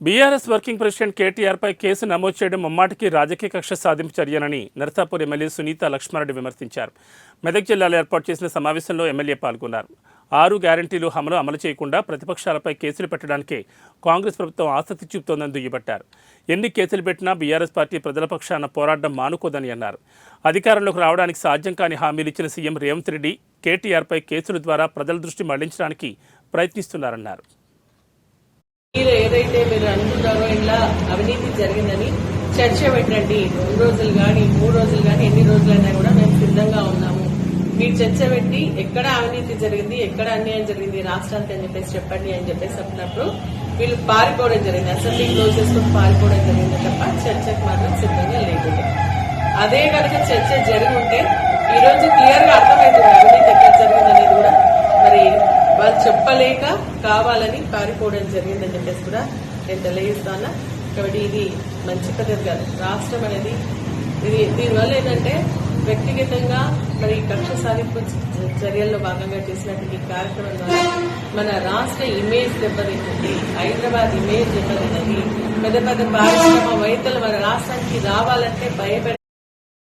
BRS working president కేటీఆర్పై case నమోదు చేయడం ముమ్మాటికి రాజకీయ కక్ష సాధింపు చర్యనని నరసాపూర్ ఎమ్మెల్యే సునీత లక్ష్మారెడ్డి విమర్శించారు. మెదక్ జిల్లాలో ఏర్పాటు చేసిన సమావేశంలో ఎమ్మెల్యే పాల్గొన్నారు. 6 గ్యారంటీలు అమలు చేయకుండా ప్రతిపక్షాలపై కేసులు పెట్టడానికే కాంగ్రెస్ ప్రభుత్వం ఆసక్తి చూపుతోందని దుయ్యబట్టారు. ఎన్ని కేసులు పెట్టినా బీఆర్ఎస్ పార్టీ ప్రజల పక్షాన పోరాటం మానుకోదని అన్నారు. అధికారంలోకి రావడానికి సాధ్యం కాని హామీలు ఇచ్చిన సీఎం రేవంత్ రెడ్డి కేటీఆర్పై కేసుల ద్వారా ప్రజల దృష్టి మళ్లించడానికి ప్రయత్నిస్తున్నారన్నారు. ఏదైతే మీరు అనుకుంటారో ఇలా అవినీతి జరిగిందని చర్చ పెట్టండి. 2 రోజులు కానీ 3 రోజులు కానీ ఎన్ని రోజులైనా కూడా మేము సిద్ధంగా ఉన్నాము. మీరు చర్చ పెట్టి ఎక్కడ అవినీతి జరిగింది, ఎక్కడ అన్యాయం జరిగింది రాష్ట్రానికి అని చెప్పేసి చెప్పండి అని చెప్పేసి అన్నప్పుడు వీళ్ళు పారిపోవడం జరిగింది. అసెంబ్లీ క్లోజ్ చేసుకుని పారిపోవడం జరిగింది తప్ప చర్చకు మాత్రం సిద్ధంగా లేకుండా. అదే కనుక చర్చ జరిగి ఉంటే ఈ రోజు క్లియర్ గా అర్థమవుతుంది అవినీతి ఎక్కడ జరిగింది అనేది కూడా. మరి వాళ్ళు చెప్పలేక కావాలని పారిపోవడం జరిగిందని చెప్పేసి కూడా నేను తెలియజేస్తాను. కాబట్టి ఇది మంచి పద్ధతి కాదు. రాష్ట్రం అనేది దీనివల్ల ఏంటంటే వ్యక్తిగతంగా మరి కక్ష సాధింపు చర్యల్లో భాగంగా చేసినటువంటి కార్యక్రమం ద్వారా మన రాష్ట్ర ఇమేజ్ దెబ్బతింటుంది, హైదరాబాద్ ఇమేజ్ దెబ్బతింటుంది. పెద్ద పెద్ద పారిశ్రామికవేత్తలు మన రాష్ట్రానికి రావాలంటే భయపడే